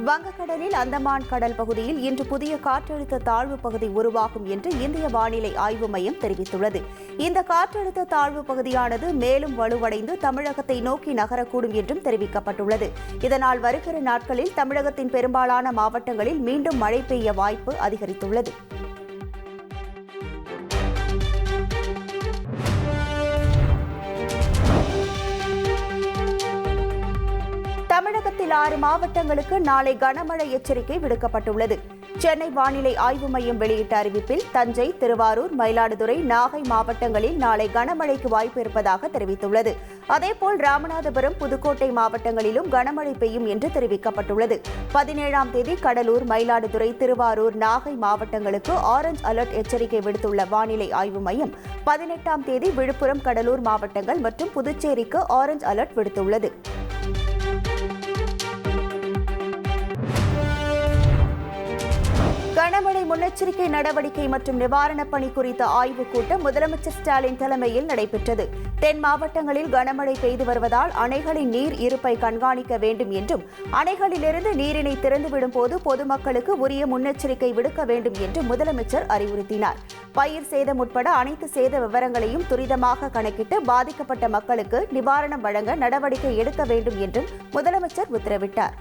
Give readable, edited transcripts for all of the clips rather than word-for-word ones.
வங்கக்கடலில் அந்தமான் கடல் பகுதியில் இன்று புதிய காற்றழுத்த தாழ்வு பகுதி உருவாகும் என்று இந்திய வானிலை ஆய்வு மையம் தெரிவித்துள்ளது. இந்த காற்றழுத்த தாழ்வு பகுதியானது மேலும் வலுவடைந்து தமிழகத்தை நோக்கி நகரக்கூடும் என்றும் தெரிவிக்கப்பட்டுள்ளது. இதனால் வருகிற நாட்களில் தமிழகத்தின் பெரும்பாலான மாவட்டங்களில் மீண்டும் மழை பெய்ய வாய்ப்பு அதிகரித்துள்ளது. தமிழகத்தில் 6 மாவட்டங்களுக்கு நாளை கனமழை எச்சரிக்கை விடுக்கப்பட்டுள்ளது. சென்னை வானிலை ஆய்வு மையம் வெளியிட்ட அறிவிப்பில் தஞ்சை, திருவாரூர், மயிலாடுதுறை, நாகை மாவட்டங்களில் நாளை கனமழைக்கு வாய்ப்பு இருப்பதாக தெரிவித்துள்ளது. அதேபோல் ராமநாதபுரம், புதுக்கோட்டை மாவட்டங்களிலும் கனமழை பெய்யும் என்று தெரிவிக்கப்பட்டுள்ளது. 17ஆம் தேதி கடலூர், மயிலாடுதுறை, திருவாரூர், நாகை மாவட்டங்களுக்கு ஆரஞ்ச் அலர்ட் எச்சரிக்கை விடுத்துள்ள வானிலை ஆய்வு மையம் 18ஆம் தேதி விழுப்புரம், கடலூர் மாவட்டங்கள் மற்றும் புதுச்சேரிக்கு ஆரஞ்ச் அலர்ட் விடுத்துள்ளது. கனமழை முன்னெச்சரிக்கை நடவடிக்கை மற்றும் நிவாரணப் பணி குறித்த ஆய்வுக் கூட்டம் முதலமைச்சர் ஸ்டாலின் தலைமையில் நடைபெற்றது. தென் மாவட்டங்களில் கனமழை பெய்து வருவதால் அணைகளின் நீர் இருப்பை கண்காணிக்க வேண்டும் என்றும் அணைகளிலிருந்து நீரினை திறந்துவிடும் போது பொதுமக்களுக்கு உரிய முன்னெச்சரிக்கை விடுக்க வேண்டும் என்றும் முதலமைச்சர் அறிவுறுத்தினார். பயிர் சேதம் உட்பட அனைத்து சேத விவரங்களையும் துரிதமாக கணக்கிட்டு பாதிக்கப்பட்ட மக்களுக்கு நிவாரணம் வழங்க நடவடிக்கை எடுக்க வேண்டும் என்றும் முதலமைச்சர் உத்தரவிட்டார்.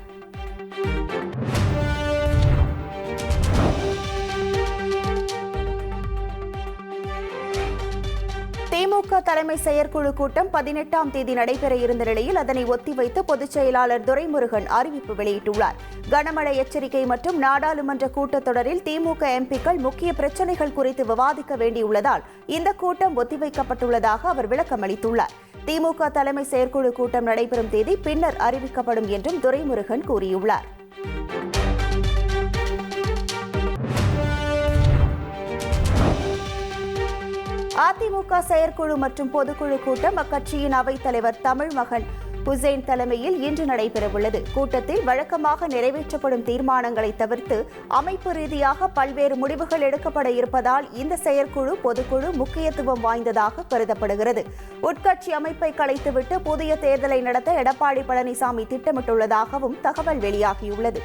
திமுக தலைமை செயற்குழு கூட்டம் 18ஆம் தேதி நடைபெற இருந்த நிலையில் அதனை ஒத்திவைத்து பொதுச் செயலாளர் துரைமுருகன் அறிவிப்பு வெளியிட்டுள்ளார். கனமழை எச்சரிக்கை மற்றும் நாடாளுமன்ற கூட்டத்தொடரில் திமுக எம்பிக்கள் முக்கிய பிரச்சினைகள் குறித்து விவாதிக்க வேண்டியுள்ளதால் இந்த கூட்டம் ஒத்திவைக்கப்பட்டுள்ளதாக அவர் விளக்கமளித்துள்ளார். திமுக தலைமை செயற்குழு கூட்டம் நடைபெறும் தேதி பின்னர் அறிவிக்கப்படும் என்றும் துரைமுருகன் கூறியுள்ளார். அதிமுக செயற்குழு மற்றும் பொதுக்குழு கூட்டம் அக்கட்சியின் அவைத் தலைவர் தமிழ்மகன் ஹுசைன் தலைமையில் இன்று நடைபெறவுள்ளது. கூட்டத்தில் வழக்கமாக நிறைவேற்றப்படும் தீர்மானங்களை தவிர்த்து அமைப்பு ரீதியாக பல்வேறு முடிவுகள் எடுக்கப்பட இருப்பதால் இந்த செயற்குழு பொதுக்குழு முக்கியத்துவம் வாய்ந்ததாக கருதப்படுகிறது. உட்கட்சி அமைப்பை கலைத்துவிட்டு புதிய தேர்தலை நடத்த எடப்பாடி பழனிசாமி திட்டமிட்டுள்ளதாகவும் தகவல் வெளியாகியுள்ளது.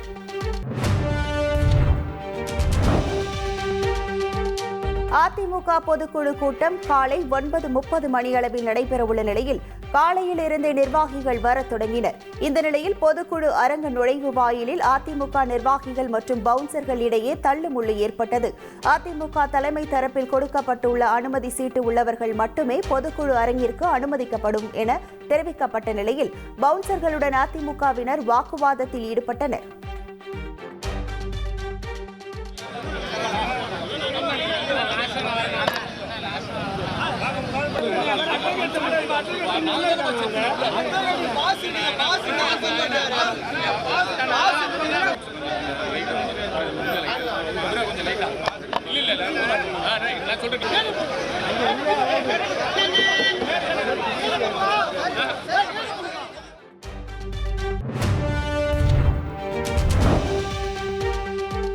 அதிமுக பொதுக்குழு கூட்டம் காலை 9:30 மணியளவில் நடைபெறவுள்ள நிலையில் காலையிலிருந்தே நிர்வாகிகள் வரத் தொடங்கினர். இந்த நிலையில் பொதுக்குழு அரங்க நுழைவு வாயிலில் அதிமுக நிர்வாகிகள் மற்றும் பவுன்சர்கள் இடையே தள்ளுமுள்ளு ஏற்பட்டது. அதிமுக தலைமை தரப்பில் கொடுக்கப்பட்டுள்ள அனுமதி சீட்டு உள்ளவர்கள் மட்டுமே பொதுக்குழு அரங்கிற்கு அனுமதிக்கப்படும் என தெரிவிக்கப்பட்ட நிலையில் பவுன்சர்களுடன் அதிமுகவினர் வாக்குவாதத்தில் ஈடுபட்டனர்.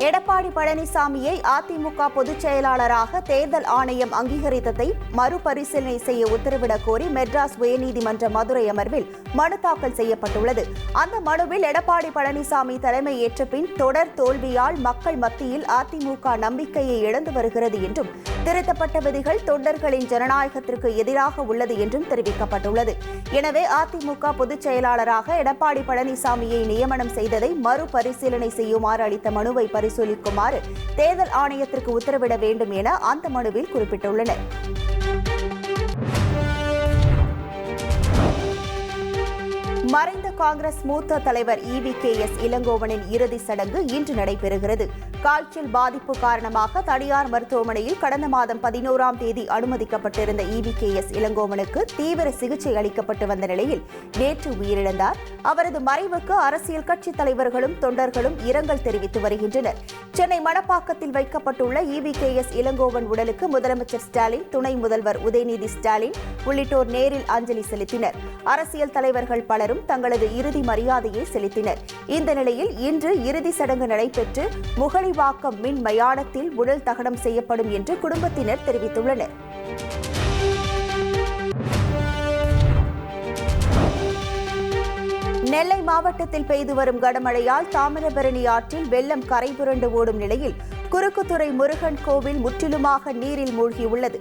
எடப்பாடி பழனிசாமியை அதிமுக பொதுச் செயலாளராக தேர்தல் ஆணையம் அங்கீகரித்ததை மறுபரிசீலனை செய்ய உத்தரவிடக் கோரி மெட்ராஸ் உயர்நீதிமன்ற மதுரை அமர்வில் மனு தாக்கல் செய்யப்பட்டுள்ளது. அந்த மனுவில் எடப்பாடி பழனிசாமி தலைமை ஏற்ற பின் தொடர் தோல்வியால் மக்கள் மத்தியில் அதிமுக நம்பிக்கையை இழந்து வருகிறது என்றும் திருத்தப்பட்ட விதிகள் தொண்டர்களின் ஜனநாயகத்திற்கு எதிராக உள்ளது என்றும் தெரிவிக்கப்பட்டுள்ளது. எனவே அதிமுக பொதுச் செயலாளராக எடப்பாடி பழனிசாமியை நியமனம் செய்ததை மறுபரிசீலனை செய்யுமாறு அளித்த மனுவை பரிசீலிக்குமாறு தேர்தல் ஆணையத்திற்கு உத்தரவிட வேண்டும் என அந்த மனுவில் குறிப்பிட்டுள்ளனர். மறைந்த காங்கிரஸ் மூத்த தலைவர் EVKS இளங்கோவனின் இறுதிச் சடங்கு இன்று நடைபெறுகிறது. காய்ச்சல் பாதிப்பு காரணமாக தனியார் மருத்துவமனையில் கடந்த மாதம் 11ஆம் தேதி அனுமதிக்கப்பட்டிருந்த EVKS இளங்கோவனுக்கு தீவிர சிகிச்சை அளிக்கப்பட்டு வந்த நிலையில் நேற்று உயிரிழந்தார். அவரது மறைவுக்கு அரசியல் கட்சித் தலைவர்களும் தொண்டர்களும் இரங்கல் தெரிவித்து வருகின்றனர். சென்னை மணப்பாக்கத்தில் வைக்கப்பட்டுள்ள EVKS இளங்கோவன் உடலுக்கு முதலமைச்சர் ஸ்டாலின், துணை முதல்வர் உதயநிதி ஸ்டாலின் உள்ளிட்டோர் நேரில் அஞ்சலி செலுத்தினர். அரசியல் தலைவர்கள் பலரும் தங்களது இறுதி மரியாதையை செலுத்தினர். இந்த நிலையில் இன்று இறுதி சடங்கு நடைபெற்று முகலிவாக்கம் மின் மயானத்தில் உடல் தகனம் செய்யப்படும் என்று குடும்பத்தினர் தெரிவித்துள்ளனர். நெல்லை மாவட்டத்தில் பெய்து வரும் கனமழையால் தாமிரபரணி ஆற்றில் வெள்ளம் கரைபுரண்டு ஓடும் நிலையில் குறுக்குத்துறை முருகன் கோவில் முற்றிலுமாக நீரில் மூழ்கியுள்ளது.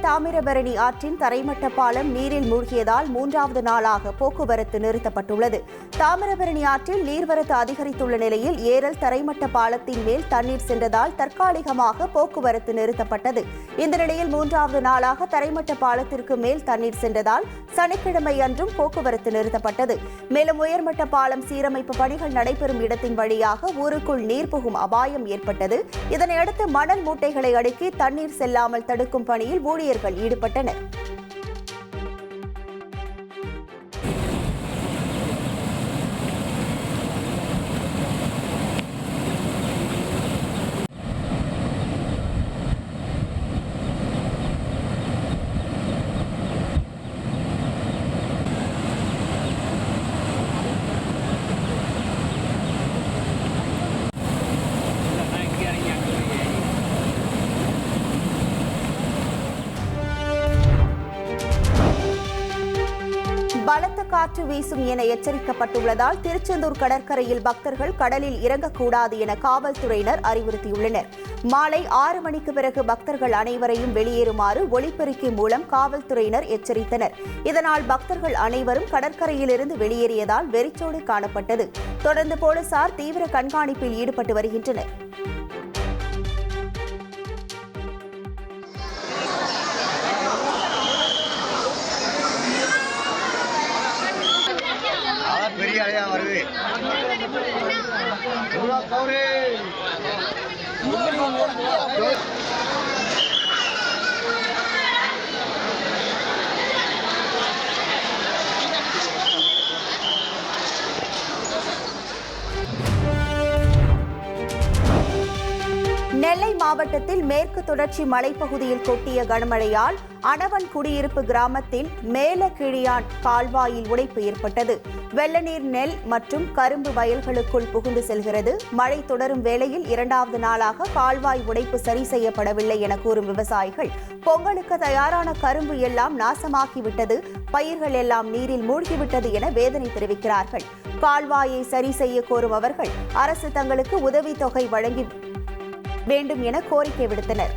தாமிரபரணி ஆற்றின் தரைமட்ட பாலம் நீரில் மூழ்கியதால் 3வது நாளாக போக்குவரத்து நிறுத்தப்பட்டுள்ளது. தாமிரபரணி ஆற்றில் நீர்வரத்து அதிகரித்துள்ள நிலையில் ஏரல் தரைமட்ட பாலத்தின் மேல் தண்ணீர் சென்றதால் தற்காலிகமாக போக்குவரத்து நிறுத்தப்பட்டது. இந்த நிலையில் 3வது நாளாக தரைமட்ட பாலத்திற்கு மேல் தண்ணீர் சென்றதால் சனிக்கிழமை அன்றும் போக்குவரத்து நிறுத்தப்பட்டது. மேலும் உயர்மட்ட பாலம் சீரமைப்பு பணிகள் நடைபெறும் இடத்தின் வழியாக ஊருக்குள் நீர் புகும் அபாயம் ஏற்பட்டது. இதனையடுத்து மணல் மூட்டைகளை அடுக்கி தண்ணீர் செல்லாமல் தடுக்கும் பணியில் ஊழியர்கள் ஈடுபட்டனர். பலத்த காற்று வீசும் என எச்சரிக்கப்பட்டுள்ளதால் திருச்செந்தூர் கடற்கரையில் பக்தர்கள் கடலில் இறங்கக்கூடாது என காவல்துறையினர் அறிவுறுத்தியுள்ளனர். மாலை 6 மணிக்கு பிறகு பக்தர்கள் அனைவரையும் வெளியேறுமாறு ஒலிபெருக்கி மூலம் காவல்துறையினர் எச்சரித்தனர். இதனால் பக்தர்கள் அனைவரும் கடற்கரையிலிருந்து வெளியேறியதால் வெறிச்சோடி காணப்பட்டது. தொடர்ந்து போலீசார் தீவிர கண்காணிப்பில் ஈடுபட்டு வருகின்றனர். பெரிய அலையா வருது. நெல்லை மாவட்டத்தில் மேற்கு தொடர்ச்சி மலைப்பகுதியில் கொட்டிய கனமழையால் அணவன் குடியிருப்பு கிராமத்தில் மேலகிழியான் கால்வாயில் உடைப்பு ஏற்பட்டது. வெள்ளநீர் நெல் மற்றும் கரும்பு வயல்களுக்குள் புகுந்து செல்கிறது. மழை தொடரும் வேளையில் 2வது நாளாக கால்வாய் உடைப்பு சரி செய்யப்படவில்லை என கூறும் விவசாயிகள் பொங்கலுக்கு தயாரான கரும்பு எல்லாம் நாசமாகிவிட்டது, பயிர்கள் எல்லாம் நீரில் மூழ்கிவிட்டது என வேதனை தெரிவிக்கிறார்கள். கால்வாயை சரி செய்ய கோரும் அவர்கள் அரசு தங்களுக்கு உதவித்தொகை வழங்கி வேண்டும் என கோரிக்கை விடுத்தனர்.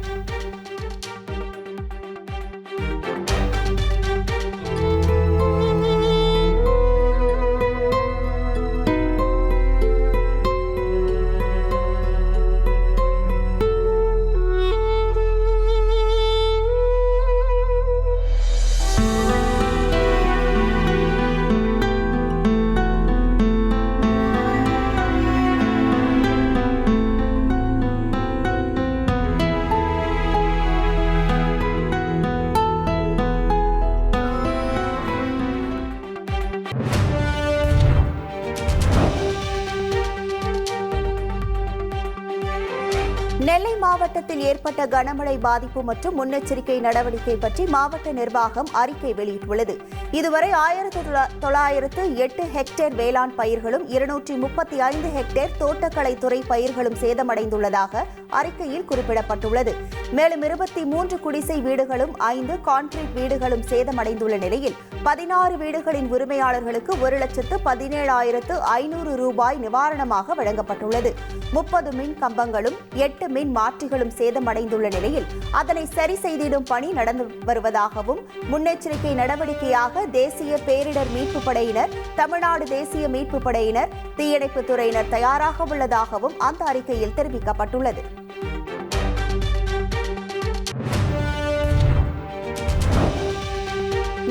நெல்லை மாவட்டத்தில் ஏற்பட்ட கனமழை பாதிப்பு மற்றும் முன்னெச்சரிக்கை நடவடிக்கை பற்றி மாவட்ட நிர்வாகம் அறிக்கை வெளியிட்டுள்ளது. இதுவரை 1908 ஹெக்டேர் வேளாண் பயிர்களும் 235 ஹெக்டேர் தோட்டக்கலைத்துறை பயிர்களும் சேதமடைந்துள்ளதாக அறிக்கையில் குறிப்பிடப்பட்டுள்ளது. மேலும் 23 குடிசை வீடுகளும் 5 கான்கிரீட் வீடுகளும் சேதமடைந்துள்ள நிலையில் 16 வீடுகளின் உரிமையாளர்களுக்கு 1,17,500 ரூபாய் நிவாரணமாக வழங்கப்பட்டுள்ளது. 30 மின் கம்பங்களும் 8 மின் மாற்றிகளும் சேதமடைந்துள்ள நிலையில் அதனை சரி செய்திடும் பணி நடந்து வருவதாகவும் முன்னெச்சரிக்கை நடவடிக்கையாக தேசிய பேரிடர் மீட்புப் படையினர், தமிழ்நாடு தேசிய மீட்புப் படையினர், தீயணைப்புத் துறையினர் தயாராக உள்ளதாகவும் அந்த அறிக்கையில் தெரிவிக்கப்பட்டுள்ளது.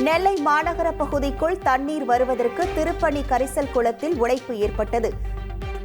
நெல்லை மாநகர பகுதிக்குள் தண்ணீர் வருவதற்கு திருப்பணி கரிசல் குளத்தில் உடைப்பு ஏற்பட்டது.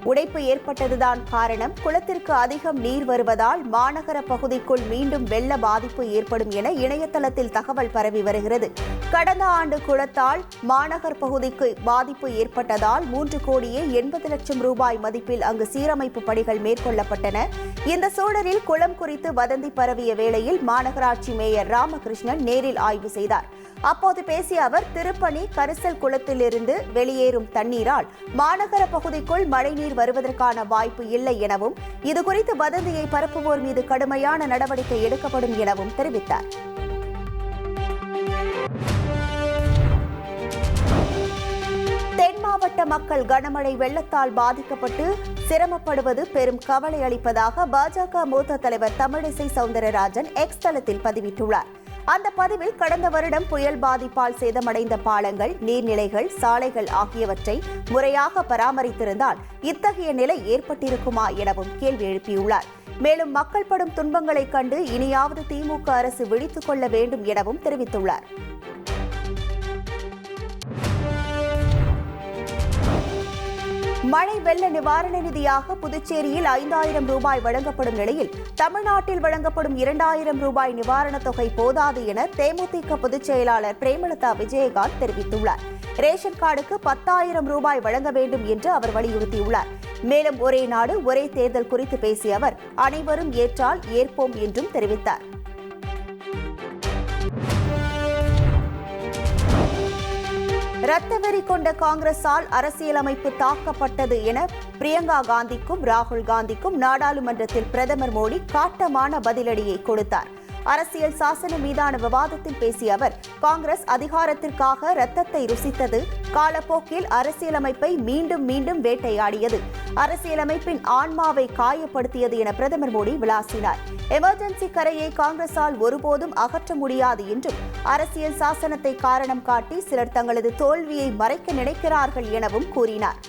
உடைப்பு ஏற்பட்டதுதான் காரணம். குளத்திற்கு அதிகம் நீர் வருவதால் மாநகர பகுதிக்குள் மீண்டும் வெள்ள பாதிப்பு ஏற்படும் என இணையதளத்தில் தகவல் பரவி வருகிறது. கடந்த ஆண்டு குளத்தால் மாநகர் பகுதிக்கு பாதிப்பு ஏற்பட்டதால் 3,80,00,000 ரூபாய் மதிப்பில் அங்கு சீரமைப்பு பணிகள் மேற்கொள்ளப்பட்டன. இந்த சூழலில் குளம் குறித்து வதந்தி பரவிய வேளையில் மாநகராட்சி மேயர் ராமகிருஷ்ணன் நேரில் ஆய்வு செய்தார். அப்போது பேசிய அவர், திருப்பணி கரிசல் குளத்திலிருந்து வெளியேறும் தண்ணீரால் மாநகர பகுதிக்குள் மழைநீர் வருவதற்கான வாய்ப்பு இல்லை எனவும், இதுகுறித்து வதந்தியை பரப்புவோர் மீது கடுமையான நடவடிக்கை எடுக்கப்படும் எனவும் தெரிவித்தார். தென் மாவட்ட மக்கள் கனமழை வெள்ளத்தால் பாதிக்கப்பட்டு சிரமப்படுவது பெரும் கவலை அளிப்பதாக பாஜக மூத்த தலைவர் தமிழிசை சவுந்தரராஜன் எக்ஸ் தளத்தில் பதிவிட்டுள்ளார். அந்த பதிவில், கடந்த வருடம் புயல் பாதிப்பால் சேதமடைந்த பாலங்கள், நீர்நிலைகள், சாலைகள் ஆகியவற்றை முறையாக பராமரித்திருந்தால் இத்தகைய நிலை ஏற்பட்டிருக்குமா எனவும் கேள்வி எழுப்பியுள்ளார். மேலும் மக்கள் படும் துன்பங்களைக் கண்டு இனியாவது திமுக அரசு விழித்துக் கொள்ள வேண்டும் எனவும் தெரிவித்துள்ளார். மழை வெள்ள நிவாரண நிதியாக புதுச்சேரியில் 5,000 ரூபாய் வழங்கப்படும் நிலையில் தமிழ்நாட்டில் வழங்கப்படும் 2,000 ரூபாய் நிவாரணத் தொகை போதாது என தேமுதிக பொதுச் செயலாளர் பிரேமலதா விஜயகாந்த் தெரிவித்துள்ளார். ரேஷன் கார்டுக்கு 10,000 ரூபாய் வழங்க வேண்டும் என்று அவர் வலியுறுத்தியுள்ளார். மேலும் ஒரே நாடு ஒரே தேர்தல் குறித்து பேசிய அவர், அனைவரும் ஏற்றால் ஏற்போம் என்றும் தெரிவித்தார். இரத்தவெறி கொண்ட காங்கிரசால் அரசியலமைப்பு தாக்கப்பட்டது என பிரியங்கா காந்திக்கும் ராகுல் காந்திக்கும் நாடாளுமன்றத்தில் பிரதமர் மோடி காட்டமான பதிலடியை கொடுத்தார். அரசியல் சாசனம் மீதான விவாதத்தில் பேசிய அவர், காங்கிரஸ் அதிகாரத்திற்காக இரத்தத்தை ருசித்தது, காலப்போக்கில் அரசியலமைப்பை மீண்டும் மீண்டும் வேட்டையாடியது, அரசியலமைப்பின் ஆன்மாவை காயப்படுத்தியது என பிரதமர் மோடி விளாசினார். எமர்ஜென்சி கரையை காங்கிரசால் ஒருபோதும் அகற்ற முடியாது என்றும், அரசியல் சாசனத்தை காரணம் காட்டி சிலர் தங்களது தோல்வியை மறைக்க நினைக்கிறார்கள் எனவும் கூறினார்.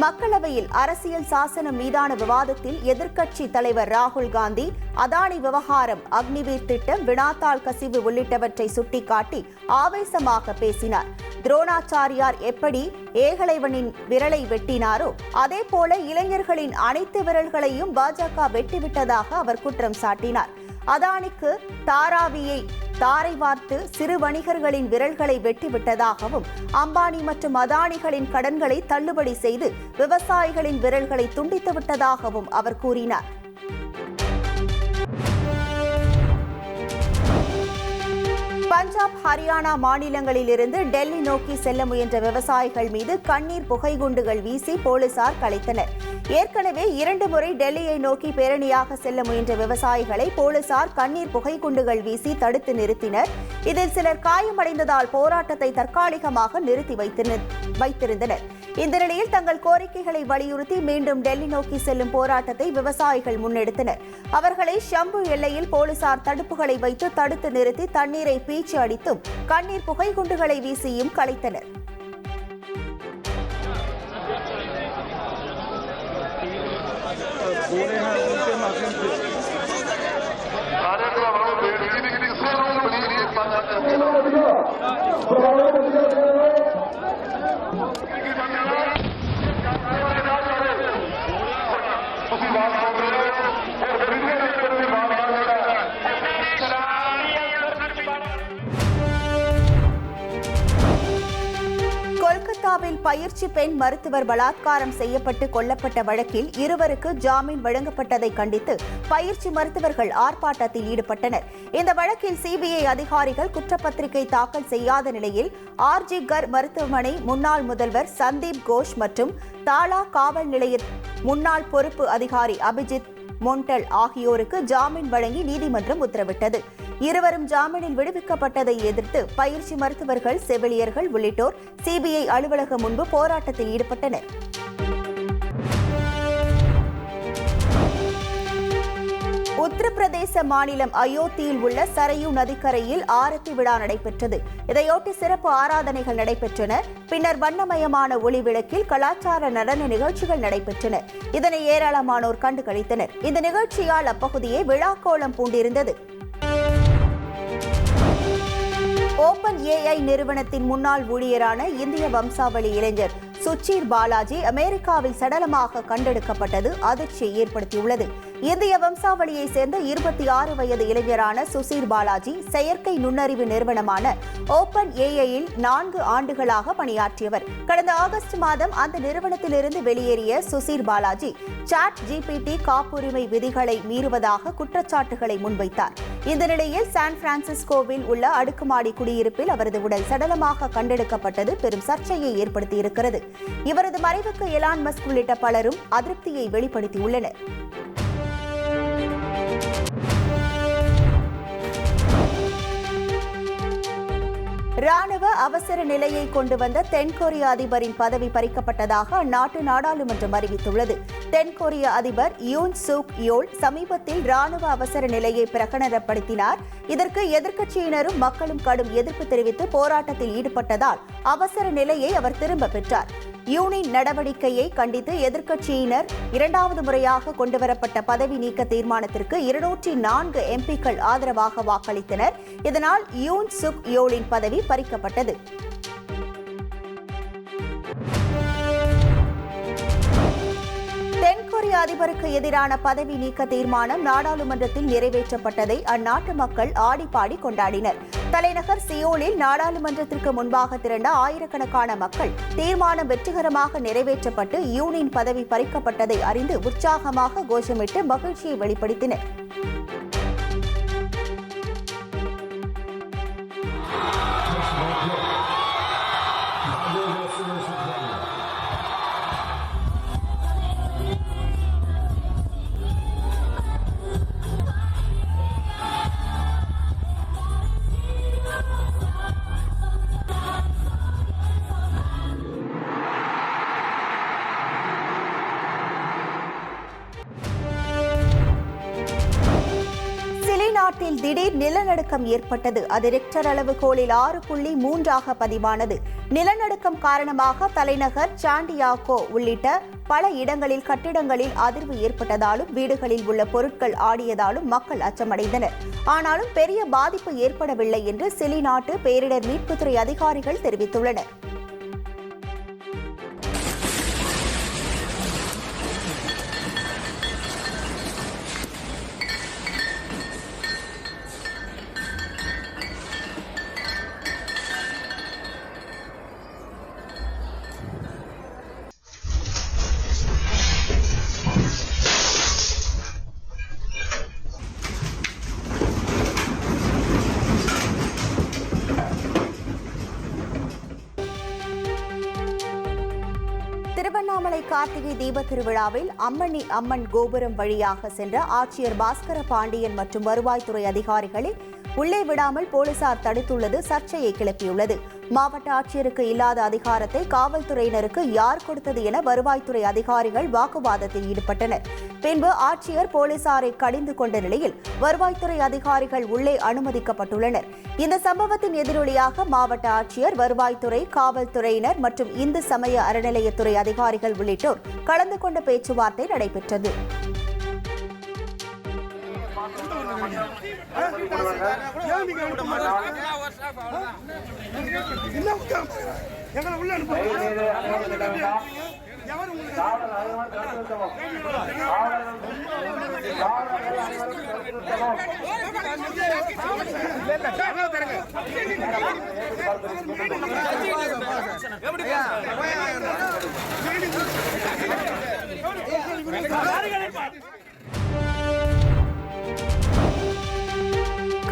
மக்களவையில் அரசியல் சாசனம் மீதான விவாதத்தில் எதிர்க்கட்சி தலைவர் ராகுல் காந்தி அதானி விவகாரம், அக்னிவீர் திட்டம், வினாத்தாள் கசிவு உள்ளிட்டவற்றை சுட்டிக்காட்டி ஆவேசமாக பேசினார். துரோணாச்சாரியார் எப்படி ஏகலைவனின் விரலை வெட்டினாரோ அதேபோல இளைஞர்களின் அனைத்து விரல்களையும் பாஜக வெட்டிவிட்டதாக அவர் குற்றம் சாட்டினார். அதானிக்கு தாராவியை தாரை வார்த்து சிறு வணிகர்களின் விரல்களை வெட்டிவிட்டதாகவும், அம்பானி மற்றும் அதானிகளின் கடன்களை தள்ளுபடி செய்து விவசாயிகளின் விரல்களை துண்டித்து விட்டதாகவும் அவர் கூறினார். பஞ்சாப், ஹரியானா மாநிலங்களிலிருந்து டெல்லி நோக்கி செல்ல முயன்ற விவசாயிகள் மீது கண்ணீர் புகைகுண்டுகள் வீசி போலீசார் கலைத்தனர். ஏற்கனவே 2 முறை டெல்லியை நோக்கி பேரணியாக செல்ல முயன்ற விவசாயிகளை போலீசார் கண்ணீர் புகைகுண்டுகள் வீசி தடுத்து நிறுத்தினர். இதில் சிலர் காயமடைந்ததால் போராட்டத்தை தற்காலிகமாக நிறுத்தி வைத்திருந்தனர். இந்த நிலையில் தங்கள் கோரிக்கைகளை வலியுறுத்தி மீண்டும் டெல்லி நோக்கி செல்லும் போராட்டத்தை விவசாயிகள் முன்னெடுத்தனர். அவர்களை ஷம்பு எல்லையில் போலீசார் தடுப்புகளை வைத்து தடுத்து நிறுத்தி தண்ணீரை பீச்சு அடித்தும் கண்ணீர் புகைகுண்டுகளை வீசியும் கலைத்தனர். கொல்கத்தாவில் பயிற்சி பெண் மருத்துவர் பலாத்காரம் செய்யப்பட்டு கொல்லப்பட்ட வழக்கில் இருவருக்கு ஜாமீன் வழங்கப்பட்டதை கண்டித்து பயிற்சி மருத்துவர்கள் ஆர்ப்பாட்டத்தில் ஈடுபட்டனர். இந்த வழக்கில் சிபிஐ அதிகாரிகள் குற்றப்பத்திரிகை தாக்கல் செய்யாத நிலையில் ஆர்ஜி கர் மருத்துவமனை முன்னாள் முதல்வர் சந்தீப் கோஷ் மற்றும் தாலா காவல் நிலைய முன்னாள் பொறுப்பு அதிகாரி அபிஜித் மொண்டல் ஆகியோருக்கு ஜாமீன் வழங்கி நீதிமன்றம் உத்தரவிட்டது. இருவரும் ஜாமீனில் விடுவிக்கப்பட்டதை எதிர்த்து பயிற்சி மருத்துவர்கள், செவிலியர்கள் உள்ளிட்டோர் சிபிஐ அலுவலகம் முன்பு போராட்டத்தில் ஈடுபட்டனர். உத்தரப்பிரதேச மாநிலம் அயோத்தியில் உள்ள சரையு நதிக்கரையில் ஆரத்தி விழா நடைபெற்றது. இதையொட்டி சிறப்பு ஆராதனைகள் நடைபெற்றன. பின்னர் வண்ணமயமான ஒளி விளக்கில் கலாச்சார நடன நிகழ்ச்சிகள் நடைபெற்றன. இதனை ஏராளமானோர் கண்டு களித்தனர். இந்த நிகழ்ச்சியால் அப்பகுதியே விழாக்கோலம் பூண்டிருந்தது. ஓபன் ஏஐ நிறுவனத்தின் முன்னாள் ஊழியரான இந்திய வம்சாவளி இளைஞர் சுச்சீர் பாலாஜி அமெரிக்காவில் சடலமாக கண்டெடுக்கப்பட்டது அதிர்ச்சியை ஏற்படுத்தியுள்ளது. இந்திய வம்சாவளியை சேர்ந்த 26 வயது இளைஞரான சுசீர் பாலாஜி செயற்கை நுண்ணறிவு நிறுவனமான ஓபன் ஏஐயில் 4 ஆண்டுகளாக பணியாற்றியவர். கடந்த ஆகஸ்ட் மாதம் அந்த நிறுவனத்திலிருந்து வெளியேறிய சுசீர் பாலாஜி சாட் ஜிபிடி காப்புரிமை விதிகளை மீறுவதாக குற்றச்சாட்டுகளை முன்வைத்தார். இந்த நிலையில் சான் பிரான்சிஸ்கோவில் உள்ள அடுக்குமாடி குடியிருப்பில் அவரது உடல் சடலமாக கண்டெடுக்கப்பட்டது பெரும் சர்ச்சையை ஏற்படுத்தியிருக்கிறது. இவரது மறைவுக்கு எலான் மஸ்க் உள்ளிட்ட பலரும் அதிருப்தியை வெளிப்படுத்தியுள்ளனர். ராணுவ அவசர நிலையை கொண்டு வந்த தென்கொரிய அதிபரின் பதவி பறிக்கப்பட்டதாக அந்நாட்டு நாடாளுமன்றம் அறிவித்துள்ளது. தென்கொரிய அதிபர் யூன் சுக் யோல் சமீபத்தில் ராணுவ அவசர நிலையை பிரகடனப்படுத்தினார். இதற்கு எதிர்க்கட்சியினரும் மக்களும் கடும் எதிர்ப்பு தெரிவித்து போராட்டத்தில் ஈடுபட்டதால் அவசர நிலையை அவர் திரும்பப் பெற்றார். யூனின் நடவடிக்கையை கண்டித்து எதிர்க்கட்சியினர் 2வது முறையாக கொண்டுவரப்பட்ட பதவி நீக்க தீர்மானத்திற்கு 204 எம்பிக்கள் ஆதரவாக வாக்களித்தனர். இதனால் யூன் சுக் யோலின் பதவி பறிக்கப்பட்டது. தென்கொரிய அதிபருக்கு எதிரான பதவி நீக்க தீர்மானம் நாடாளுமன்றத்தில் நிறைவேற்றப்பட்டதை அந்நாட்டு மக்கள் ஆடிப்பாடி கொண்டாடினர். தலைநகர் சியோலில் நாடாளுமன்றத்திற்கு முன்பாக திரண்ட ஆயிரக்கணக்கான மக்கள் தீர்மானம் வெற்றிகரமாக நிறைவேற்றப்பட்டு யூனின் பதவி பறிக்கப்பட்டதை அறிந்து உற்சாகமாக கோஷமிட்டு மகிழ்ச்சியை வெளிப்படுத்தினர். நாட்டில் திடீர் நிலநடுக்கம் ஏற்பட்டது. அது ரிக்டர் அளவுகோலில் 6.3 பதிவானது. நிலநடுக்கம் காரணமாக தலைநகர் சாண்டியாகோ உள்ளிட்ட பல இடங்களில் கட்டிடங்களில் அதிர்வு ஏற்பட்டதாலும் வீடுகளில் உள்ள பொருட்கள் ஆடியதாலும் மக்கள் அச்சமடைந்தனர். ஆனாலும் பெரிய பாதிப்பு ஏற்படவில்லை என்று சிலி நாட்டு பேரிடர் மீட்புத்துறை அதிகாரிகள் தெரிவித்துள்ளனர். திருவண்ணாமலை கார்த்திகை தீப திருவிழாவில் அம்மணி அம்மன் கோபுரம் வழியாக சென்ற ஆட்சியர் பாஸ்கர பாண்டியன் மற்றும் வருவாய்த்துறை அதிகாரிகளை உள்ளே விடாமல் போலீசார் தடுத்துள்ளது சர்ச்சையை கிளப்பியுள்ளது. மாவட்ட ஆட்சியருக்கு இல்லாத அதிகாரத்தை காவல்துறையினருக்கு யார் கொடுத்தது என வருவாய்த்துறை அதிகாரிகள் வாக்குவாதத்தில் ஈடுபட்டனர். பின்பு ஆட்சியர் போலீசாரை கடிந்து கொண்ட நிலையில் வருவாய்த்துறை அதிகாரிகள் உள்ளே அனுமதிக்கப்பட்டுள்ளனர். இந்த சம்பவத்தின் எதிரொலியாக மாவட்ட ஆட்சியர், வருவாய்த்துறை, காவல்துறையினர் மற்றும் இந்து சமய அறநிலையத்துறை அதிகாரிகள் உள்ளிட்டோர் கலந்து கொண்ட பேச்சுவார்த்தை நடைபெற்றது.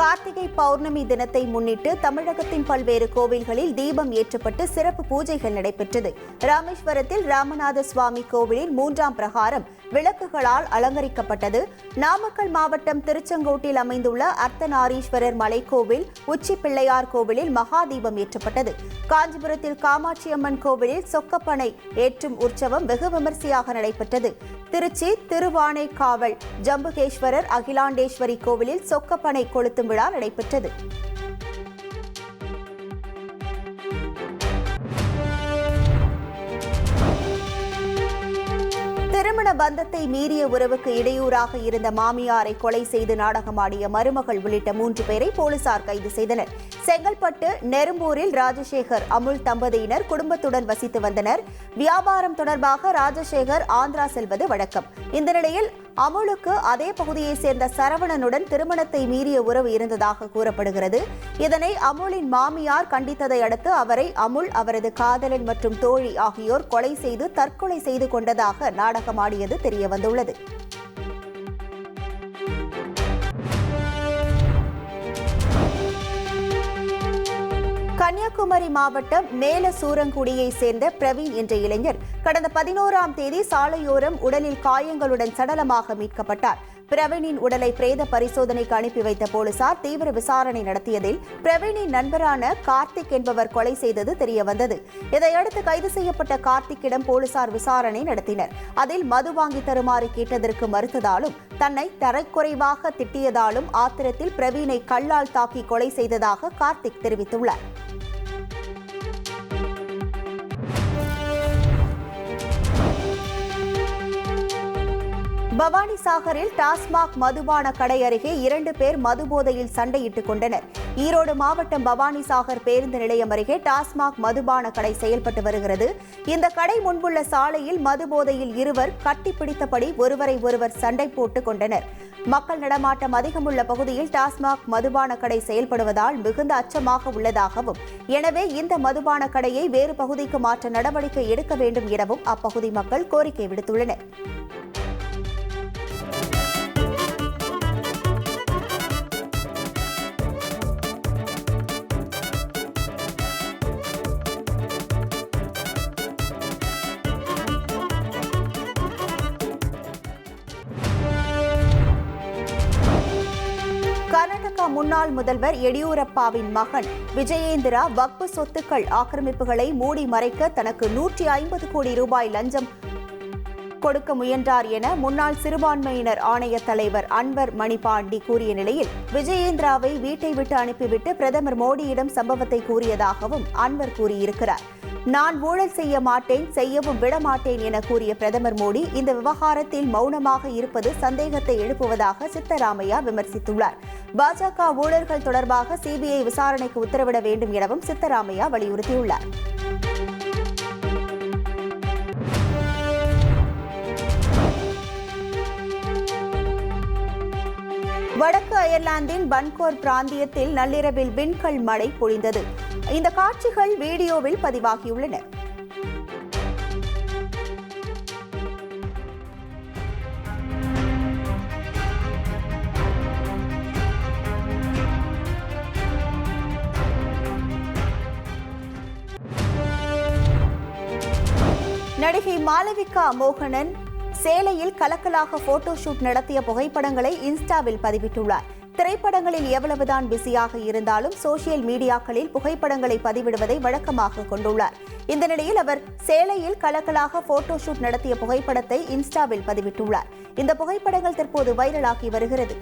கார்த்திகை பௌர்ணமி தினத்தை முன்னிட்டு தமிழகத்தின் பல்வேறு கோவில்களில் தீபம் ஏற்றப்பட்டு சிறப்பு பூஜைகள் நடைபெற்றது. ராமேஸ்வரத்தில் ராமநாத சுவாமி கோவிலில் 3ஆம் பிரகாரம் விளக்குகளால் அலங்கரிக்கப்பட்டது. நாமக்கல் மாவட்டம் திருச்செங்கோட்டில் அமைந்துள்ள அர்த்தநாரீஸ்வரர் மலைக்கோவில் உச்சி பிள்ளையார் கோவிலில் மகா தீபம் ஏற்றப்பட்டது. காஞ்சிபுரத்தில் காமாட்சியம்மன் கோவிலில் சொக்கப்பனை ஏற்றும் உற்சவம் வெகு விமரிசையாக நடைபெற்றது. திருச்சி திருவானைக்காவல் ஜம்புகேஸ்வரர் அகிலாண்டேஸ்வரி கோவிலில் சொக்கப்பனை கொளுத்தும் விழா நடைபெற்றது. திருமண பந்தத்தை மீறிய உறவுக்கு இடையூறாக இருந்த மாமியாரை கொலை செய்து நாடகமாடிய மருமகள் உள்ளிட்ட 3 பேரை போலீசார் கைது செய்தனர். செங்கல்பட்டு நெரும்பூரில் ராஜசேகர் அமுல் தம்பதியினர் குடும்பத்துடன் வசித்து வந்தனர். வியாபாரம் தொடர்பாக ராஜசேகர் ஆந்திரா செல்வது வழக்கம். இந்த நிலையில் அமுலுக்கு அதே பகுதியைச் சேர்ந்த சரவணனுடன் திருமணத்தை மீறிய உறவு இருந்ததாக கூறப்படுகிறது. இதனை அமுலின் மாமியார் கண்டித்ததை அடுத்து அவரை அமுல், அவரது காதலன் மற்றும் தோழி ஆகியோர் கொலை செய்து தற்கொலை செய்து கொண்டதாக நாடகமாடியது தெரியவந்துள்ளது. கன்னியாகுமரி மாவட்டம் மேலசூரங்குடியை சேர்ந்த பிரவீன் என்ற இளைஞர் கடந்த 11ஆம் தேதி சாலையோரம் உடலில் காயங்களுடன் சடலமாக மீட்கப்பட்டார். பிரவீனின் உடலை பிரேத பரிசோதனைக்கு அனுப்பி வைத்த போலீசார் தீவிர விசாரணை நடத்தியதில் பிரவீனின் நண்பரான கார்த்திக் என்பவர் கொலை செய்தது தெரியவந்தது. இதையடுத்து கைது செய்யப்பட்ட கார்த்திக்கிடம் போலீசார் விசாரணை நடத்தினர். அதில் மது வாங்கி தருமாறு கேட்டதற்கு மறுத்ததாலும் தன்னை தரக்குறைவாக திட்டியதாலும் ஆத்திரத்தில் பிரவீனை கல்லால் தாக்கி கொலை செய்ததாக கார்த்திக் தெரிவித்துள்ளார். பவானிசாகரில் டாஸ்மாக் மதுபான கடை அருகே 2 பேர் மதுபோதையில் சண்டையிட்டுக் கொண்டனர். ஈரோடு மாவட்டம் பவானிசாகர் பேருந்து நிலையம் அருகே டாஸ்மாக் மதுபான கடை செயல்பட்டு வருகிறது. இந்த கடை முன்புள்ள சாலையில் மதுபோதையில் இருவர் கட்டிப்பிடித்தபடி ஒருவரை ஒருவர் சண்டை போட்டுக் கொண்டனர். மக்கள் நடமாட்டம் அதிகமுள்ள பகுதியில் டாஸ்மாக் மதுபான கடை செயல்படுவதால் மிகுந்த அச்சமாக உள்ளதாகவும், எனவே இந்த மதுபான கடையை வேறு பகுதிக்கு மாற்ற நடவடிக்கை எடுக்க வேண்டும் எனவும் அப்பகுதி மக்கள் கோரிக்கை விடுத்துள்ளனர். கர்நாடகா முன்னாள் முதல்வர் எடியூரப்பாவின் மகன் விஜயேந்திரா வக்பு சொத்துக்கள் ஆக்கிரமிப்புகளை மூடி மறைக்க தனக்கு 150 கோடி ரூபாய் லஞ்சம் கொடுக்க முயன்றார் என முன்னாள் சிறுபான்மையினர் ஆணைய தலைவர் அன்வர் மணிபாண்டி கூறிய நிலையில் விஜயேந்திராவை வீட்டை விட்டு அனுப்பிவிட்டு பிரதமர் மோடியிடம் சம்பவத்தை கூறியதாகவும் அன்வர் கூறியிருக்கிறார். நான் ஊழல் செய்ய மாட்டேன், செய்யவும் விடமாட்டேன் என கூறிய பிரதமர் மோடி இந்த விவகாரத்தில் மௌனமாக இருப்பது சந்தேகத்தை எழுப்புவதாக சித்தராமையா விமர்சித்துள்ளார். பாஜக ஊழல்கள் தொடர்பாக சிபிஐ விசாரணைக்கு உத்தரவிட வேண்டும் எனவும் சித்தராமையா வலியுறுத்தியுள்ளார். வடக்கு அயர்லாந்தின் பன்கோர் பிராந்தியத்தில் நள்ளிரவில் விண்கல் மழை பொழிந்தது. இந்த காட்சிகள் வீடியோவில் பதிவாகியுள்ளன. நடிகை மாளவிகா மோகனன் சேலையில் கலக்கலாக போட்டோ ஷூட் நடத்திய புகைப்படங்களை இன்ஸ்டாவில் பதிவிட்டுள்ளார். திரைப்படங்களில் எவ்வளவுதான் பிஸியாக இருந்தாலும் சோசியல் மீடியாக்களில் புகைப்படங்களை பதிவிடுவதை வழக்கமாக கொண்டுள்ளார். இந்த நிலையில் அவர் சேலையில் கலக்கலாக போட்டோ ஷூட் நடத்திய புகைப்படத்தை இன்ஸ்டாவில் பதிவிட்டுள்ளார். இந்த புகைப்படங்கள் தற்போது வைரலாகி வருகிறது.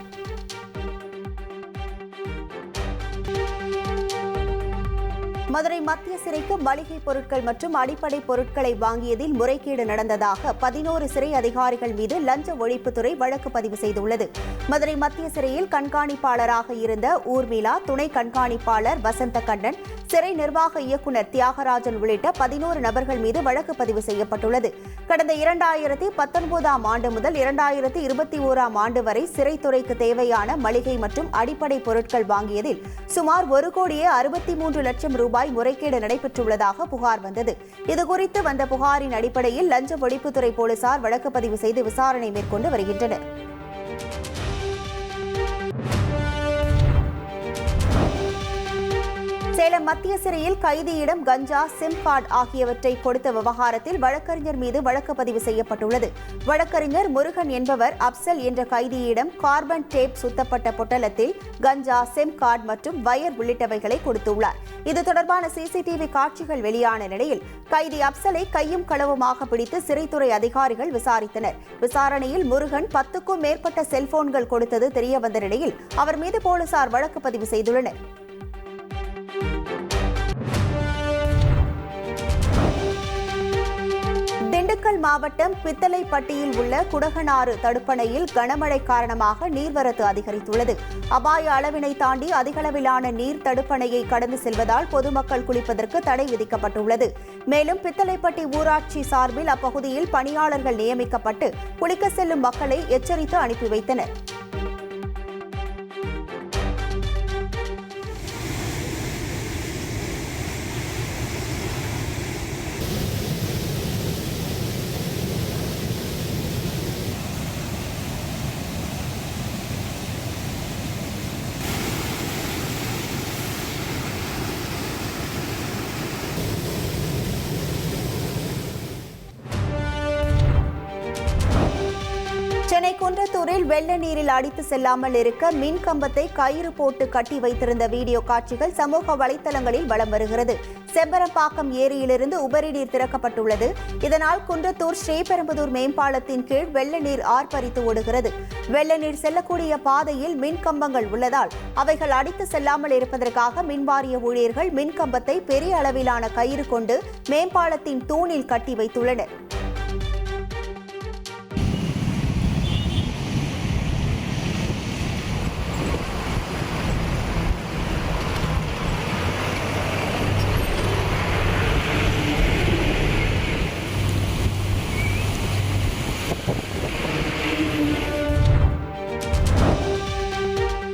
மதுரை மத்திய சிறைக்கு மளிகை பொருட்கள் மற்றும் அடிப்படை பொருட்களை வாங்கியதில் முறைகேடு நடந்ததாக 11 சிறை அதிகாரிகள் மீது லஞ்ச ஒழிப்புத்துறை வழக்கு பதிவு செய்துள்ளது. மதுரை மத்திய சிறையில் கண்காணிப்பாளராக இருந்த ஊர்மிளா, துணை கண்காணிப்பாளர் வசந்த கண்ணன், சிறை நிர்வாக இயக்குநர் தியாகராஜன் உள்ளிட்ட 11 நபர்கள் மீது வழக்கு பதிவு செய்யப்பட்டுள்ளது. கடந்த 2019ஆம் ஆண்டு முதல் 2021ஆம் ஆண்டு வரை சிறைத்துறைக்கு தேவையான மளிகை மற்றும் அடிப்படை பொருட்கள் வாங்கியதில் சுமார் 1,63 லட்சம் ரூபாய் முறைகேடு நடைபெற்றுள்ளதாக புகார் வந்தது. இதுகுறித்து வந்த புகாரின் அடிப்படையில் லஞ்ச ஒழிப்புத்துறை போலீசார் வழக்கு பதிவு செய்து விசாரணை மேற்கொண்டு வருகின்றனர். சேலம் மத்திய சிறையில் கைதியிடம் கஞ்சா, சிம் கார்டு ஆகியவற்றை கொடுத்த விவகாரத்தில் வழக்கறிஞர் மீது வழக்கு பதிவு செய்யப்பட்டுள்ளது. வழக்கறிஞர் முருகன் என்பவர் அப்சல் என்ற கைதியிடம் கார்பன் டேப் சுத்தப்பட்ட பொட்டலத்தில் கஞ்சா, சிம் கார்டு மற்றும் வயர் உள்ளிட்டவைகளை கொடுத்துள்ளார். இது தொடர்பான சிசிடிவி காட்சிகள் வெளியான நிலையில் கைதி அப்சலை கையும் களவுமாக பிடித்து சிறைத்துறை அதிகாரிகள் விசாரித்தனர். விசாரணையில் முருகன் 10க்கும் மேற்பட்ட செல்போன்கள் கொடுத்தது தெரியவந்த நிலையில் அவர் மீது போலீசார் வழக்கு பதிவு செய்துள்ளனர். திண்டுக்கல் மாவட்டம் பித்தளைப்பட்டியில் உள்ள குடகனாறு தடுப்பணையில் கனமழை காரணமாக நீர்வரத்து அதிகரித்துள்ளது. அபாய அளவினை தாண்டி அதிகளவிலான நீர் தடுப்பணையை கடந்து செல்வதால் பொதுமக்கள் குளிப்பதற்கு தடை விதிக்கப்பட்டுள்ளது. மேலும் பித்தளைப்பட்டி ஊராட்சி சார்பில் அப்பகுதியில் பணியாளர்கள் நியமிக்கப்பட்டு குளிக்க செல்லும் மக்களை எச்சரித்து அனுப்பி வைத்தனர். சென்னை குன்றத்தூரில் வெள்ள நீரில் அடித்து செல்லாமல் இருக்க மின் கம்பத்தை கயிறு போட்டு கட்டி வைத்திருந்த வீடியோ காட்சிகள் சமூக வலைதளங்களில் வலம் வருகிறது. செம்பரம்பாக்கம் ஏரியிலிருந்து உபரி நீர் திறக்கப்பட்டுள்ளது. இதனால் குன்றத்தூர் ஸ்ரீபெரும்புதூர் மேம்பாலத்தின் கீழ் வெள்ள நீர் ஆர்ப்பரித்து ஓடுகிறது. வெள்ள நீர் செல்லக்கூடிய பாதையில் மின் கம்பங்கள் உள்ளதால் அவைகள் அடித்து செல்லாமல் இருப்பதற்காக மின்வாரிய ஊழியர்கள் மின் கம்பத்தை பெரிய அளவிலான கயிறு கொண்டு மேம்பாலத்தின் தூணில் கட்டி வைத்துள்ளனர்.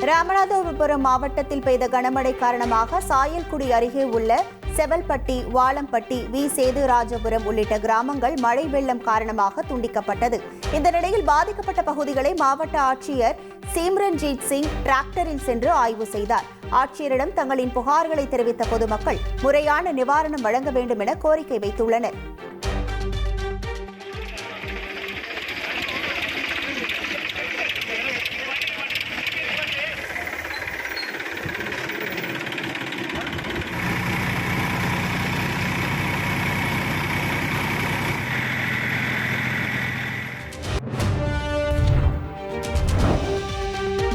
ராமநாதபுரம் மாவட்டத்தில் பெய்த கனமழை காரணமாக சாயல்குடி அருகே உள்ள செவல்பட்டி, வாளம்பட்டி, வி. சேதுராஜபுரம் உள்ளிட்ட கிராமங்கள் மழை வெள்ளம் காரணமாக துண்டிக்கப்பட்டது. இந்த நிலையில் பாதிக்கப்பட்ட பகுதிகளை மாவட்ட ஆட்சியர் சிம்ரன்ஜீத் சிங் டிராக்டரில் சென்று ஆய்வு செய்தார். ஆட்சியரிடம் தங்களின் புகார்களை தெரிவித்த பொதுமக்கள் முறையான நிவாரணம் வழங்க வேண்டும் என கோரிக்கை வைத்துள்ளனர்.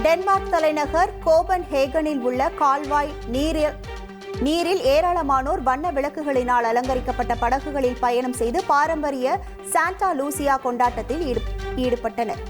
டென்மார்க் தலைநகர் கோபன்ஹேகனில் உள்ள கால்வாய் நீரில் ஏராளமானோர் வண்ண விளக்குகளினால் அலங்கரிக்கப்பட்ட படகுகளில் பயணம் செய்து பாரம்பரிய சாண்டா லூசியா கொண்டாட்டத்தில் ஈடுபட்டனர்.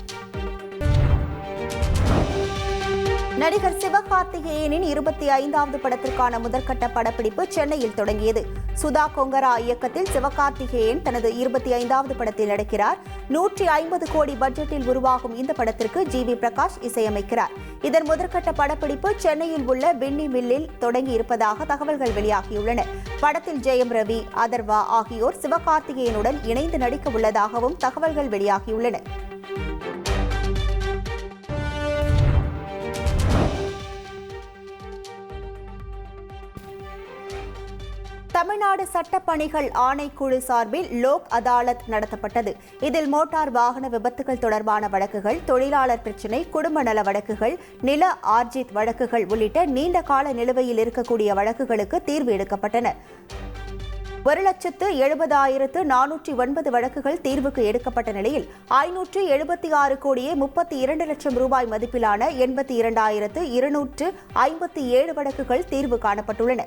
நடிகர் சிவகார்த்திகேயனின் 25வது படத்திற்கான முதற்கட்ட படப்பிடிப்பு சென்னையில் தொடங்கியது. சுதா கொங்கரா இயக்கத்தில் சிவகார்த்திகேயன் தனது 25வது படத்தில் நடிக்கிறார். 150 கோடி பட்ஜெட்டில் உருவாகும் இந்த படத்திற்கு ஜி.வி. பிரகாஷ் இசையமைக்கிறார். இதன் முதற்கட்ட படப்பிடிப்பு சென்னையில் உள்ள பின்னி மில்லில் தொடங்கி இருப்பதாக தகவல்கள் வெளியாகியுள்ளன. படத்தில் ஜெயம் ரவி, அதர்வா ஆகியோர் சிவகார்த்திகேயனுடன் இணைந்து நடிக்க உள்ளதாகவும் தகவல்கள் வெளியாகியுள்ளன. தமிழ்நாடு சட்டப்பணிகள் ஆணைக்குழு சார்பில் லோக் அதாலத் நடத்தப்பட்டது. இதில் மோட்டார் வாகன விபத்துகள் தொடர்பான வழக்குகள், தொழிலாளர் பிரச்சினை, குடும்ப நல வழக்குகள், நில ஆர்ஜித் வழக்குகள் உள்ளிட்ட நீண்ட கால நிலுவையில் இருக்கக்கூடிய வழக்குகளுக்கு தீர்வு எடுக்கப்பட்டன. 1,70,409 வழக்குகள் தீர்வுக்கு எடுக்கப்பட்ட நிலையில் 576 கோடியே 32 லட்சம் ரூபாய் மதிப்பிலான 82,257 வழக்குகள் தீர்வு காணப்பட்டுள்ளன.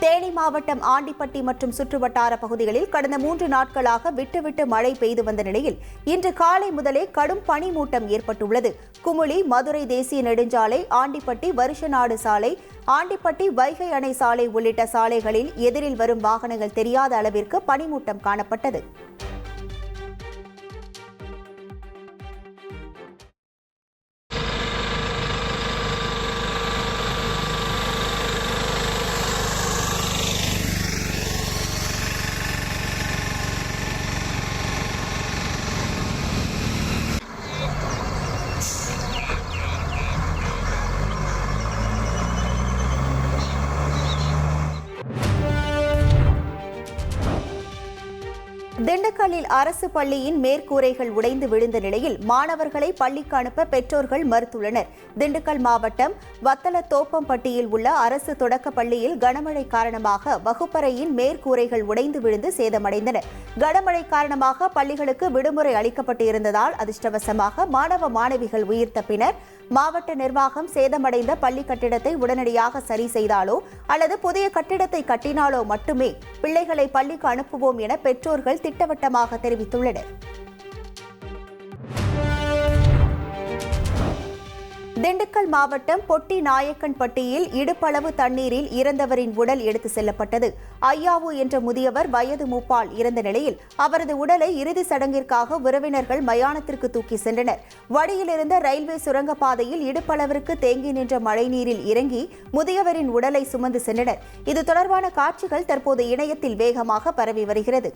தேனி மாவட்டம் ஆண்டிப்பட்டி மற்றும் சுற்றுவட்டார பகுதிகளில் கடந்த 3 நாட்களாக விட்டுவிட்டு மழை பெய்து வந்த நிலையில் இன்று காலை முதலே கடும் பனிமூட்டம் ஏற்பட்டுள்ளது. குமுளி, மதுரை தேசிய நெடுஞ்சாலை, ஆண்டிப்பட்டி வருஷநாடு சாலை, ஆண்டிப்பட்டி வைகை அணை சாலை உள்ளிட்ட சாலைகளில் எதிரில் வரும் வாகனங்கள் தெரியாத அளவிற்கு பனிமூட்டம் காணப்பட்டது. திண்டுக்கல்லில் அரசு பள்ளியின் மேற்கூரைகள் உடைந்து விழுந்த நிலையில் மாணவர்களை பள்ளிக்கு அனுப்ப பெற்றோர்கள் மறுத்துள்ளனர். திண்டுக்கல் மாவட்டம் வத்தலத்தோப்பம்பட்டியில் உள்ள அரசு தொடக்க பள்ளியில் கனமழை காரணமாக வகுப்பறையின் மேற்கூரைகள் உடைந்து விழுந்து சேதமடைந்தன. கனமழை காரணமாக பள்ளிகளுக்கு விடுமுறை அளிக்கப்பட்டு இருந்ததால் அதிர்ஷ்டவசமாக மாணவ மாணவிகள் உயிர் தப்பினர். மாவட்ட நிர்வாகம் சேதமடைந்த பள்ளி கட்டிடத்தை உடனடியாக சரி செய்தாலோ அல்லது புதிய கட்டிடத்தை கட்டினாலோ மட்டுமே பிள்ளைகளை பள்ளிக்கு அனுப்புவோம் என பெற்றோர்கள் திட்டவட்டமாக தெரிவித்துள்ளனர். திண்டுக்கல் மாவட்டம் பொட்டி நாயக்கன்பட்டியில் இடுப்பளவு தண்ணீரில் இறந்தவரின் உடல் எடுத்து செல்லப்பட்டது. ஐயாவு என்ற முதியவர் வயது மூப்பால் இறந்த நிலையில் அவரது உடலை இறுதி சடங்கிற்காக உறவினர்கள் மயானத்திற்கு தூக்கி சென்றனர். வழியிலிருந்த ரயில்வே சுரங்கப்பாதையில் இடுப்பளவிற்கு தேங்கி நின்ற மழைநீரில் இறங்கி முதியவரின் உடலை சுமந்து சென்றனர். இது தொடர்பான காட்சிகள் தற்போது இணையத்தில் வேகமாக பரவி வருகிறது.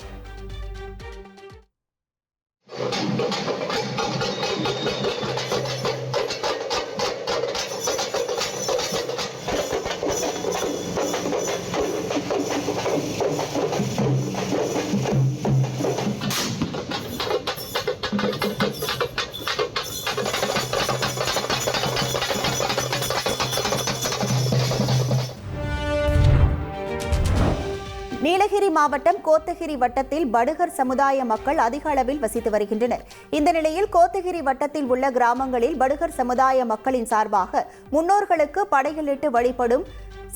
நீலகிரி மாவட்டம் கோத்தகிரி வட்டத்தில் படுகர் சமுதாய மக்கள் அதிக அளவில் வசித்து வருகின்றனர். இந்த நிலையில் கோத்தகிரி வட்டத்தில் உள்ள கிராமங்களில் படுகர் சமுதாய மக்களின் சார்பாக முன்னோர்களுக்கு படையலிட்டு வழிபடும்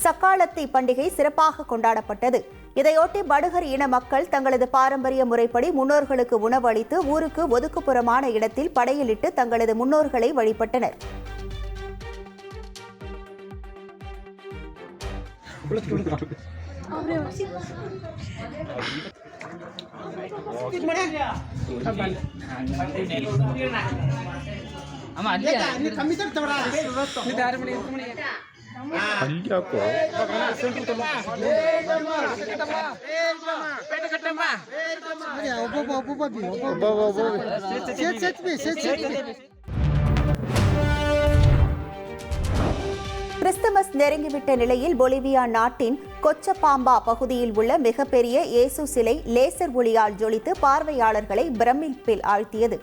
சக்காலத்தி பண்டிகை சிறப்பாக கொண்டாடப்பட்டது. இதையொட்டி படுகர் இன மக்கள் தங்களது பாரம்பரிய முறைப்படி முன்னோர்களுக்கு உணவு அளித்து ஊருக்கு ஒதுக்குப்புறமான இடத்தில் படையலிட்டு தங்களது முன்னோர்களை வழிபட்டனர். கிறிஸ்துமஸ் நெருங்கிவிட்ட நிலையில் பொலிவியா நாட்டின் கொச்சபாம்பா பகுதியில் உள்ள மிகப்பெரிய இயேசு சிலை லேசர் ஒளியால் ஜொலித்து பார்வையாளர்களை பிரமிப்பில் ஆழ்த்தியது.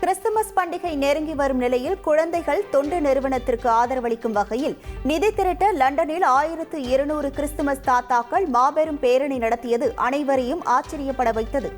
கிறிஸ்துமஸ் பண்டிகை நெருங்கி வரும் நிலையில் குழந்தைகள் தொண்டு நிறுவனத்திற்கு ஆதரவளிக்கும் வகையில் நிதி திரட்ட லண்டனில் 1200 கிறிஸ்துமஸ் தாத்தாக்கள் மாபெரும் பேரணி நடத்தியது அனைவரையும் ஆச்சரியப்பட வைத்தது.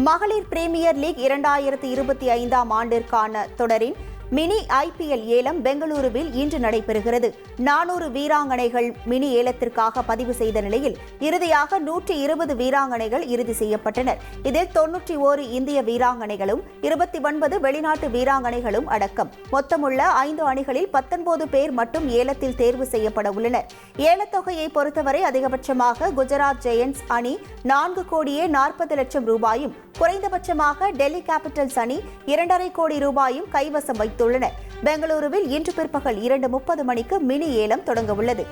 மகளிர் பிரீமியர் லீக் 2025ஆம் ஆண்டிற்கான தொடரின் மினி IPL ஏலம் பெங்களூருவில் இன்று நடைபெறுகிறது. 400 வீராங்கனைகள் மினி ஏலத்திற்காக பதிவு செய்த நிலையில் இறுதியாக 120 வீராங்கனைகள் இறுதி செய்யப்பட்டனர். இதில் 91 இந்திய வீராங்கனைகளும் 29 வெளிநாட்டு வீராங்கனைகளும் அடக்கம். மொத்தமுள்ள 5 அணிகளில் 19 பேர் மட்டும் ஏலத்தில் தேர்வு செய்யப்பட உள்ளனர். ஏலத்தொகையை பொறுத்தவரை அதிகபட்சமாக குஜராத் ஜெயண்ட்ஸ் அணி 4 கோடியே 40 லட்சம் ரூபாயும், குறைந்தபட்சமாக டெல்லி கேபிட்டல்ஸ் அணி 2.5 கோடி ரூபாயும் கைவசம் வைத்துள்ளனர். பெங்களூருவில் இன்று பிற்பகல் 2:30 மணிக்கு மினி ஏலம் தொடங்க உள்ளது.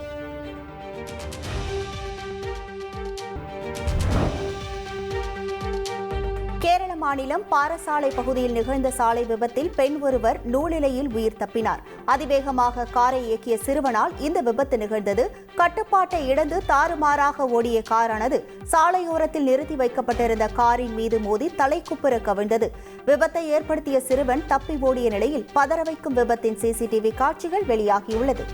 கேரள மாநிலம் பாரசாலை பகுதியில் நிகழ்ந்த சாலை விபத்தில் பெண் ஒருவர் நூலிலையில் உயிர் தப்பினார். அதிவேகமாக காரை இயக்கிய சிறுவனால் இந்த விபத்து நிகழ்ந்தது. கட்டுப்பாட்டை இழந்து தாறுமாறாக ஓடிய காரானது சாலையோரத்தில் நிறுத்தி வைக்கப்பட்டிருந்த காரின் மீது மோதி தலைக்குப்புற கவிழ்ந்தது. விபத்தை ஏற்படுத்திய சிறுவன் தப்பி ஓடிய நிலையில் பதற வைக்கும் விபத்தின் CCTV காட்சிகள் வெளியாகியுள்ளது.